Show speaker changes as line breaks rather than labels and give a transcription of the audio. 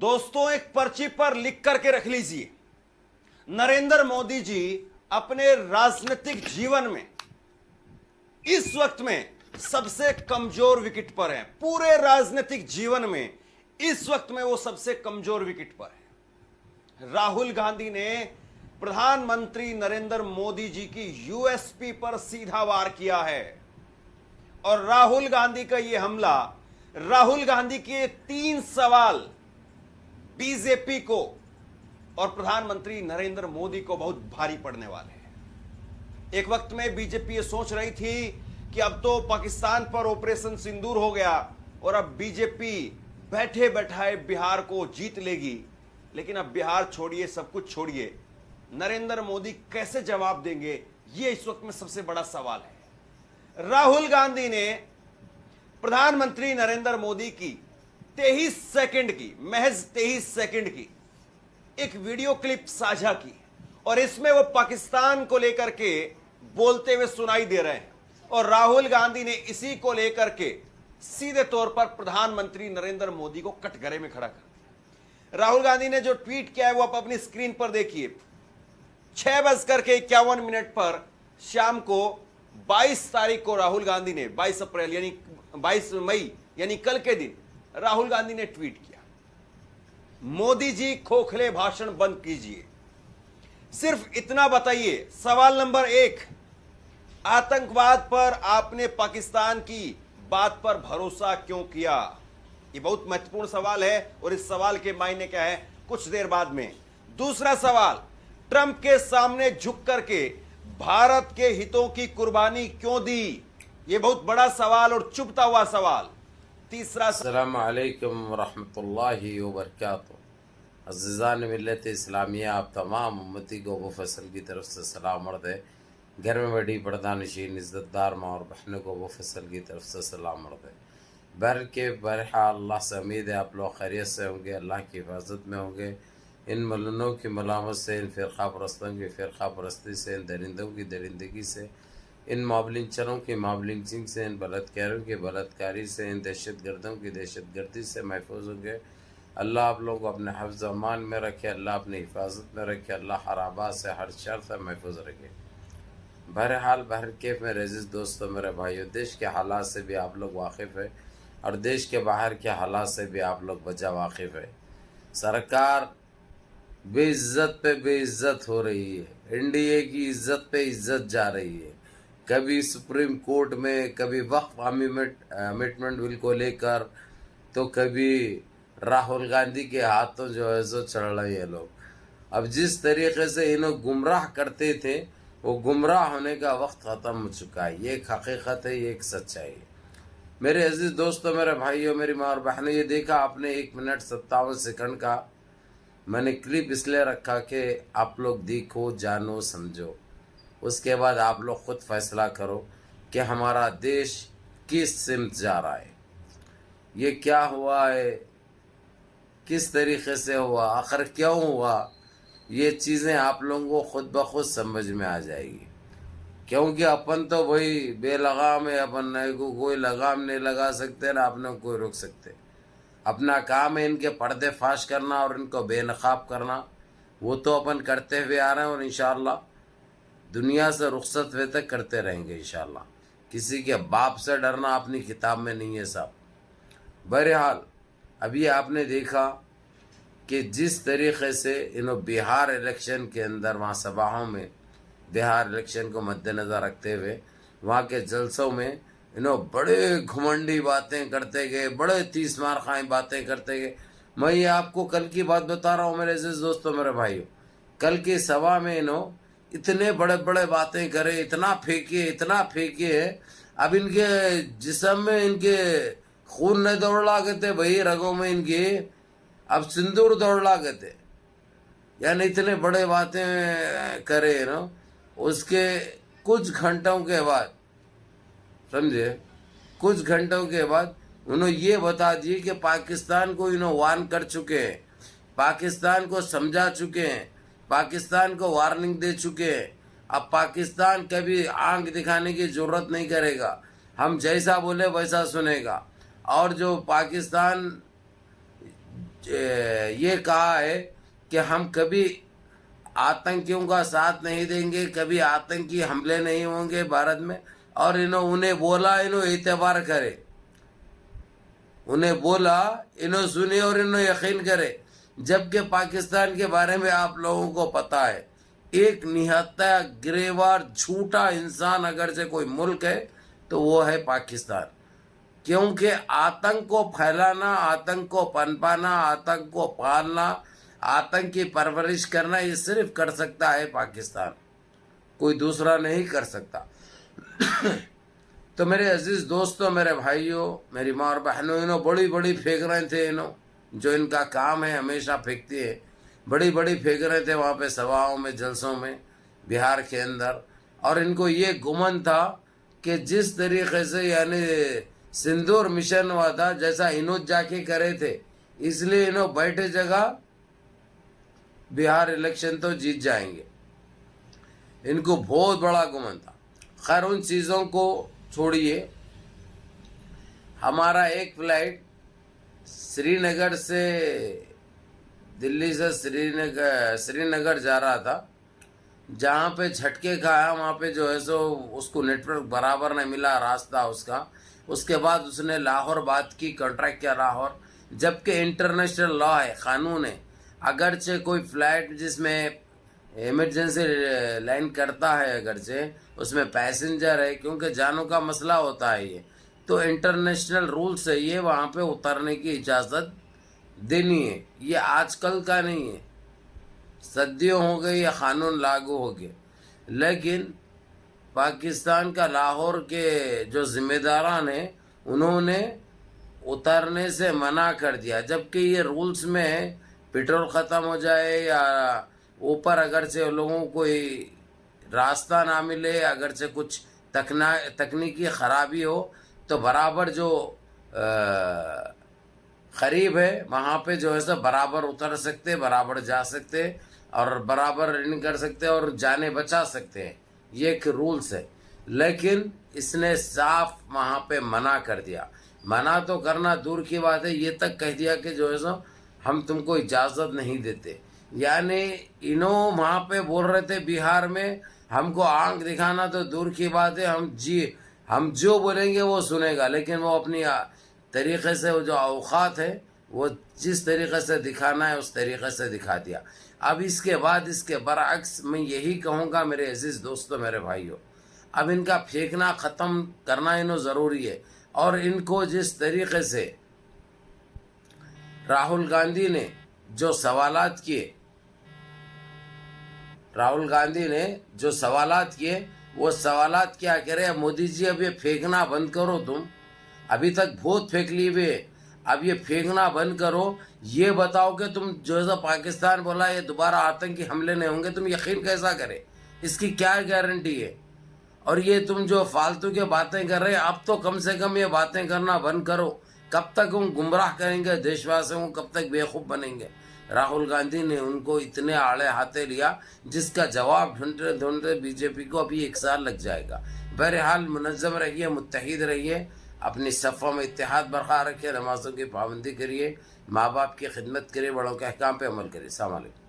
दोस्तों, एक पर्ची पर लिख करके रख लीजिए, नरेंद्र मोदी जी अपने राजनीतिक जीवन में इस वक्त में सबसे कमजोर विकेट पर हैं। पूरे राजनीतिक जीवन में इस वक्त में वो सबसे कमजोर विकेट पर है। राहुल गांधी ने प्रधानमंत्री नरेंद्र मोदी जी की यूएसपी पर सीधा वार किया है और राहुल गांधी का यह हमला, राहुल गांधी के 3 सवाल बीजेपी को और प्रधानमंत्री नरेंद्र मोदी को बहुत भारी पड़ने वाले हैं। एक वक्त में बीजेपी ये सोच रही थी कि अब तो पाकिस्तान पर ऑपरेशन सिंदूर हो गया और अब बीजेपी बैठे बैठाए बिहार को जीत लेगी। लेकिन अब बिहार छोड़िए, सब कुछ छोड़िए, नरेंद्र मोदी कैसे जवाब देंगे, यह इस वक्त में सबसे बड़ा सवाल है। राहुल गांधी ने प्रधानमंत्री नरेंद्र मोदी की 23 सेकंड की, महज 23 सेकंड की एक वीडियो क्लिप साझा की और इसमें वो पाकिस्तान को लेकर के बोलते हुए सुनाई दे रहे हैं और राहुल गांधी ने इसी को लेकर के सीधे तौर पर प्रधानमंत्री नरेंद्र मोदी को कटघरे में खड़ा कर दिया। राहुल गांधी ने जो ट्वीट किया है वो आप अपनी स्क्रीन पर देखिए। 6:51 पर शाम को 22 तारीख को राहुल गांधी ने 22 अप्रैल यानी 22 मई यानी कल के दिन राहुल गांधी ने ट्वीट किया, मोदी जी खोखले भाषण बंद कीजिए, सिर्फ इतना बताइए। सवाल नंबर 1, आतंकवाद पर आपने पाकिस्तान की बात पर भरोसा क्यों किया? यह बहुत महत्वपूर्ण सवाल है और इस सवाल के मायने क्या है कुछ देर बाद में। दूसरा सवाल, ट्रंप के सामने झुक करके भारत के हितों की कुर्बानी क्यों दी? यह बहुत बड़ा सवाल और चुभता हुआ सवाल। तीसरा,
अस्सलाम वालेकुम वरहमतुल्लाहि वबरकातुहू। अज़ीज़ान मिल्लत इस्लामिया, आप तमाम उम्मती को अबू फैसल की तरफ से सलाम अर्ज़ है। घर में बैठी पर्दानशीन इज़्ज़तदार माँ और बहनों को अबू फैसल की तरफ से सलाम अर्ज़ है। बहरहाल अल्लाह से उम्मीद है आप लोग खैरियत से होंगे, अल्लाह की हिफाजत में होंगे। इन मलूनों की मलामत से, इन फ़िरक़ा परस्तों की फ़िरक़ा परस्ती से, इन दरिंदों की दरिंदगी से, इन मावलिंचरों की मावलिंचिंग से, इन बलात्कारियों की बलात्कारी से, इन दहशतगर्दों की दहशतगर्दी से महफूज होंगे। अल्लाह आप लोगों को अपने हिफ्ज़ अमान में रखे, अल्लाह अपनी हिफाजत में रखे, अल्लाह हर आबाद से, हर शर से महफूज रखे। बहरहाल बहरकैफ में अज़ीज़ दोस्तों, मेरे भाइयों, देश के हालात से भी आप लोग वाकिफ़ है और देश के बाहर के हालात से भी आप लोग बचा वाकिफ़ है। सरकार बेइज्जत पे बेइज्जत हो रही है, एनडीए की इज्जत पे इज्जत जा रही है। कभी सुप्रीम कोर्ट में, कभी वक्फ अमेंडमेंट बिल को लेकर, तो कभी राहुल गांधी के हाथों जो है सो चढ़ रहे हैं लोग। अब जिस तरीके से इन्हें गुमराह करते थे वो गुमराह होने का वक्त ख़त्म हो चुका है। ये एक हकीकत है, ये एक सच्चाई है। मेरे अजीज़ दोस्तों, मेरे भाइयों, मेरी माँ और बहनों, ये देखा आपने 1 मिनट 57 सेकंड का मैंने क्लिप इसलिए रखा कि आप लोग देखो, जानो, समझो। उसके बाद आप लोग खुद फैसला करो कि हमारा देश किस सिमत जा रहा है, ये क्या हुआ है, किस तरीके से हुआ, आखिर क्यों हुआ। ये चीज़ें आप लोगों को खुद ब खुद समझ में आ जाएगी। क्योंकि अपन तो वही बेलगाम है, अपन को कोई लगाम नहीं लगा सकते ना अपने कोई रोक सकते। अपना काम है इनके पर्दे फाश करना और इनको बेनकाब करना, वो तो अपन करते हुए आ रहे हैं और इंशाअल्लाह दुनिया से रुखसत हुए तक करते रहेंगे इंशाअल्लाह। किसी के बाप से डरना अपनी किताब में नहीं है साहब। बहरहाल अभी आपने देखा कि जिस तरीक़े से इन्होंने बिहार इलेक्शन के अंदर वहाँ सभाओं में बिहार इलेक्शन को मद्देनज़र रखते हुए वहाँ के जलसों में इन्होंने बड़े घुमंडी बातें करते गए, बड़े तीस मार खाई बातें करते गए। मैं ये आपको कल की बात बता रहा हूँ मेरे अज़ीज़ दोस्तों, मेरे भाइयों। कल की सभा में इन्होंने इतने बड़े बड़े बातें करे, इतना फेंके है। अब इनके जिस्म में इनके खून नहीं दौड़ लागे थे भाई, रगों में इनके अब सिंदूर दौड़ लागे थे। यानी इतने बड़े बातें करे ना, उसके कुछ घंटों के बाद, समझे, कुछ घंटों के बाद उन्होंने ये बता दिए कि पाकिस्तान को इन्होंने वार्न कर चुके हैं, पाकिस्तान को समझा चुके हैं, पाकिस्तान को वार्निंग दे चुके हैं। अब पाकिस्तान कभी आंख दिखाने की जरूरत नहीं करेगा, हम जैसा बोले वैसा सुनेगा। और जो पाकिस्तान ये कहा है कि हम कभी आतंकियों का साथ नहीं देंगे, कभी आतंकी हमले नहीं होंगे भारत में, और उन्हें बोला एतबार करे, उन्हें बोला सुने और यकीन करे। जबकि पाकिस्तान के बारे में आप लोगों को पता है, एक निहत्ता गिरेबार झूठा इंसान अगर से कोई मुल्क है तो वो है पाकिस्तान। क्योंकि आतंक को फैलाना, आतंक को पनपाना, आतंक को पालना, आतंक की परवरिश करना, ये सिर्फ कर सकता है पाकिस्तान, कोई दूसरा नहीं कर सकता। तो मेरे अजीज दोस्तों, मेरे भाइयों, मेरी माँ और बहनों, बड़ी बड़ी फेंक रहे थे जो इनका काम है, हमेशा फेंकते हैं, बड़ी बड़ी फेंक रहे थे वहाँ पे सभाओं में, जलसों में, बिहार के अंदर। और इनको ये गुमन था कि जिस तरीके से यानी सिंदूर मिशन हुआ था, जैसा इन्हों जाके करे थे, इसलिए इन्हों बैठे जगह बिहार इलेक्शन तो जीत जाएंगे। इनको बहुत बड़ा गुमन था। खैर, उन चीज़ों को छोड़िए। हमारा एक फ्लाइट श्रीनगर से, दिल्ली से श्रीनगर जा रहा था, जहाँ पे झटके खाया, वहाँ पे जो है सो उसको नेटवर्क बराबर नहीं मिला रास्ता उसका। उसके बाद उसने लाहौर बात की, कॉन्ट्रैक्ट किया लाहौर, जबकि इंटरनेशनल लॉ है, कानून है, अगरचे कोई फ्लाइट जिसमें इमरजेंसी लैंड करता है, अगरचे उसमें पैसेंजर है, क्योंकि जानों का मसला होता है ये, तो इंटरनेशनल रूल से ये वहाँ पे उतरने की इजाज़त देनी है। ये आजकल का नहीं है, सदियों हो गई ये कानून लागू हो गया। लेकिन पाकिस्तान का लाहौर के जो जिम्मेदारान हैं, उन्होंने उतरने से मना कर दिया, जबकि ये रूल्स में है, पेट्रोल ख़त्म हो जाए या ऊपर अगर से लोगों को कोई रास्ता ना मिले, अगर से कुछ तकनीकी ख़राबी हो, तो बराबर जो करीब है वहाँ पे जो है सब बराबर उतर सकते, बराबर जा सकते और बराबर रनिंग कर सकते और जाने बचा सकते हैं। ये एक रूल्स है। लेकिन इसने साफ वहाँ पे मना कर दिया। मना तो करना दूर की बात है, ये तक कह दिया कि जो है सो हम तुमको इजाज़त नहीं देते। यानी इन्हों वहाँ पे बोल रहे थे बिहार में, हमको आंख दिखाना तो दूर की बात है, हम जो बोलेंगे वो सुनेगा, लेकिन वो अपनी तरीक़े से वो जो औकात है वो जिस तरीक़े से दिखाना है उस तरीक़े से दिखा दिया। अब इसके बाद इसके बरअक्स मैं यही कहूँगा मेरे अजीज़ दोस्तों, मेरे भाइयों, अब इनका फेंकना ख़त्म करना इन्हों ज़रूरी है। और इनको जिस तरीक़े से राहुल गांधी ने जो सवालात किए, वो सवालात क्या करे, मोदी जी अब ये फेंकना बंद करो, तुम अभी तक बहुत फेंक लिए हुए, अब ये फेंकना बंद करो, ये बताओ कि तुम जो है पाकिस्तान बोला ये दोबारा आतंकी हमले नहीं होंगे, तुम यकीन कैसा करे, इसकी क्या गारंटी है। और ये तुम जो फालतू के बातें कर रहे हैं, अब तो कम से कम ये बातें करना बंद करो। कब तक हम गुमराह करेंगे देशवासियों को, कब तक बेवकूफ़ बनेंगे। राहुल गांधी ने उनको इतने आड़े हाथे लिया जिसका जवाब ढूंढते ढूंढते बीजेपी को अभी 1 साल लग जाएगा। बहरहाल मुनज़्ज़म रहिए, मुत्तहिद रहिए, अपनी सफ़ों में इत्तेहाद बरकरार रखिए, नमाज़ों की पाबंदी करिए, माँ बाप की खिदमत करिए, बड़ों के अहकाम पे अमल करिए। अस्सलाम वालेकुम।